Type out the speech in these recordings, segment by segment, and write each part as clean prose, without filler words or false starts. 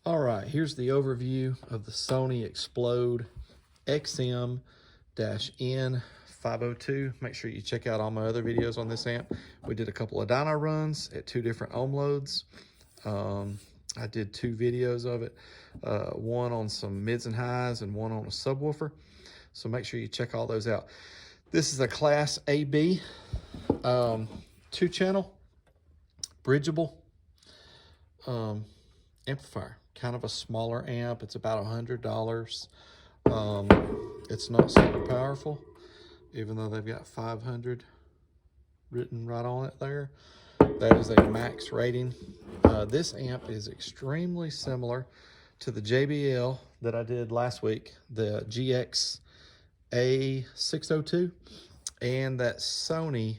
All right, here's the overview of the Sony Explode XM-N502. Make sure you check out all my other videos on this amp. We did a couple of dyno runs at 2 different ohm loads. I did 2 videos of it, one on some mids and highs and one on a subwoofer. So make sure you check all those out. This is a Class AB, 2-channel, bridgeable amplifier. Kind of a smaller amp. It's about $100. It's not super powerful, even though they've got 500 written right on it there. That is a max rating. This amp is extremely similar to the JBL that I did last week, the XM-A602, and that Sony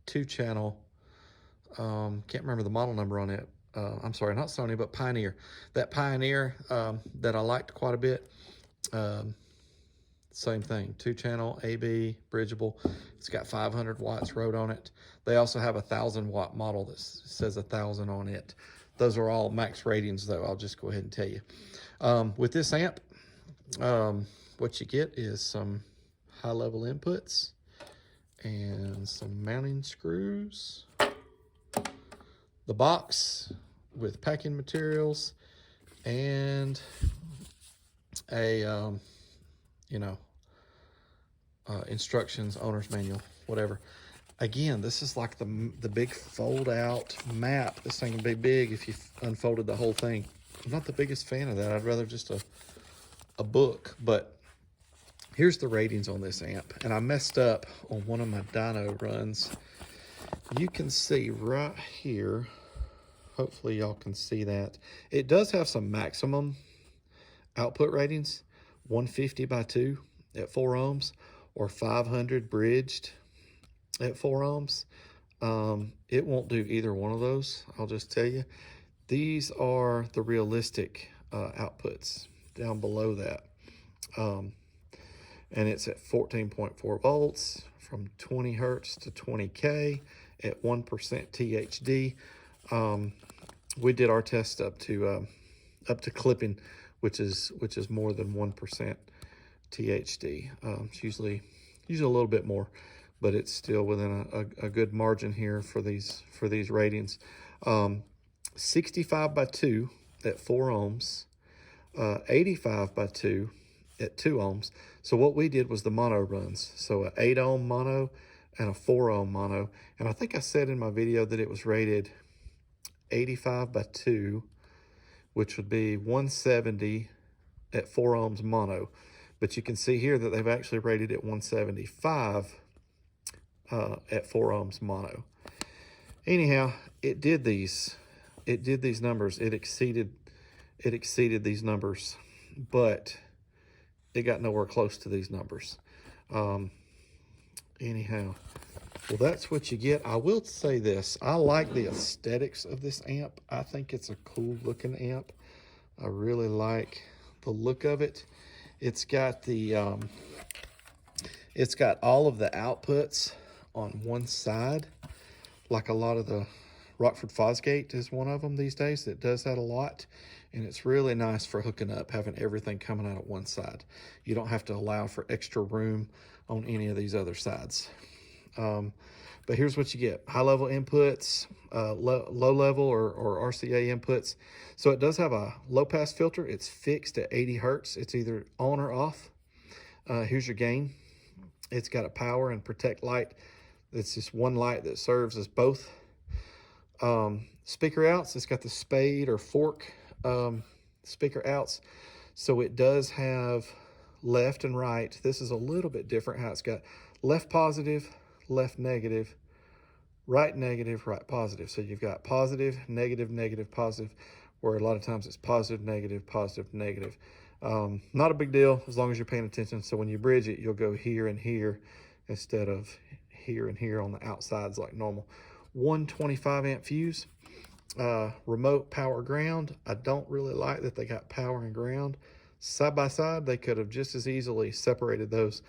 2-channel, can't remember the model number on it. I'm sorry, not Sony, but Pioneer. That Pioneer that I liked quite a bit. Same thing, 2-channel, AB, bridgeable. It's got 500 watts wrote on it. They also have a 1,000-watt model that says 1,000 on it. Those are all max ratings, though. I'll just go ahead and tell you. With this amp, what you get is some high-level inputs and some mounting screws. The box with packing materials and a instructions, owner's manual, whatever. Again, this is like the big fold out map. This thing would be big if you unfolded the whole thing. I'm not the biggest fan of that. I'd rather just a book. But here's the ratings on this amp, and I messed up on one of my dyno runs. You can see right here, hopefully y'all can see that, it does have some maximum output ratings, 150 by 2 at 4 ohms, or 500 bridged at 4 ohms. It won't do either one of those, I'll just tell you. These are the realistic outputs down below that. And it's at 14.4 volts from 20 hertz to 20K at 1% THD. We did our test up to clipping, which is more than 1% THD. It's usually a little bit more, but it's still within a good margin here for these ratings. 65 by 2 at 4 ohms, 85 by 2 at 2 ohms. So what we did was the mono runs. So an 8 ohm mono and a 4 ohm mono. And I think I said in my video that it was rated 85 by 2, which would be 170 at 4 ohms mono. But you can see here that they've actually rated it 175 at 4 ohms mono. Anyhow, it did these numbers. It exceeded these numbers, but it got nowhere close to these numbers. Anyhow, well, that's what you get. I will say this. I like the aesthetics of this amp. I think it's a cool looking amp. I really like the look of it. It's got the it's got all of the outputs on one side, like a lot of the Rockford Fosgate is one of them these days that does that a lot. And it's really nice for hooking up, having everything coming out at one side. You don't have to allow for extra room on any of these other sides. But here's what you get. High-level inputs, low-level or RCA inputs. So it does have a low-pass filter. It's fixed at 80 hertz. It's either on or off. Here's your gain. It's got a power and protect light. It's just one light that serves as both. Speaker outs, it's got the spade or fork speaker outs. So it does have left and right. This is a little bit different how it's got left positive, left negative, right negative, right positive. So you've got positive, negative, negative, positive, where a lot of times it's positive, negative, positive, negative. Not a big deal as long as you're paying attention. So when you bridge it, you'll go here and here instead of here and here on the outsides like normal. 125 amp fuse, remote power ground. I don't really like that they got power and ground side by side. They could have just as easily separated those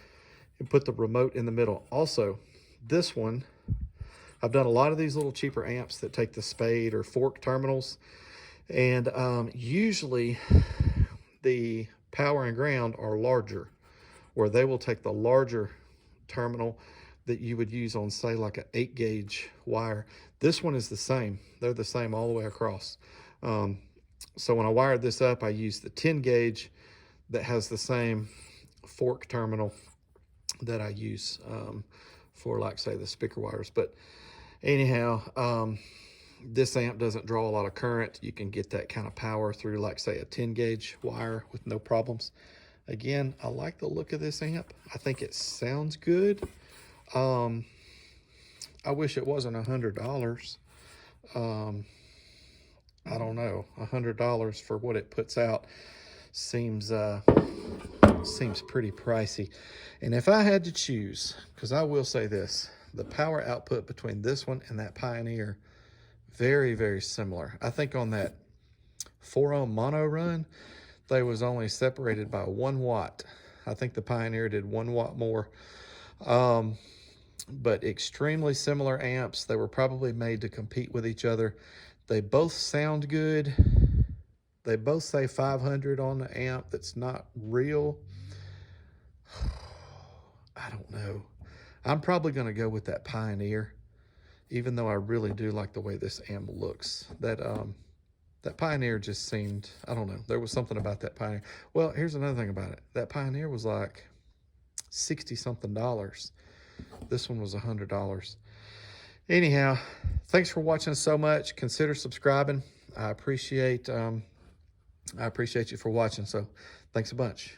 and put the remote in the middle. Also, this one, I've done a lot of these little cheaper amps that take the spade or fork terminals, And usually the power and ground are larger, where they will take the larger terminal that you would use on, say, like an 8-gauge wire. This one is the same. They're the same all the way across. So when I wired this up, I used the 10-gauge that has the same fork terminal that I use for, like, say, the speaker wires. But anyhow, this amp doesn't draw a lot of current. You can get that kind of power through, like, say, a 10-gauge wire with no problems. Again, I like the look of this amp. I think it sounds good. I wish it wasn't $100. I don't know, $100 for what it puts out seems pretty pricey. And if I had to choose, because I will say this, the power output between this one and that Pioneer, very, very similar. I think on that 4-ohm mono run, they was only separated by 1 watt. I think the Pioneer did 1 watt more. But extremely similar amps. They were probably made to compete with each other. They both sound good. They both say 500 on the amp. That's not real. I don't know. I'm probably going to go with that Pioneer, even though I really do like the way this amp looks. That Pioneer just seemed, I don't know, there was something about that Pioneer. Well, here's another thing about it. That Pioneer was like $60-something. This one was $100. Anyhow, thanks for watching so much. Consider subscribing. I appreciate you for watching. So thanks a bunch.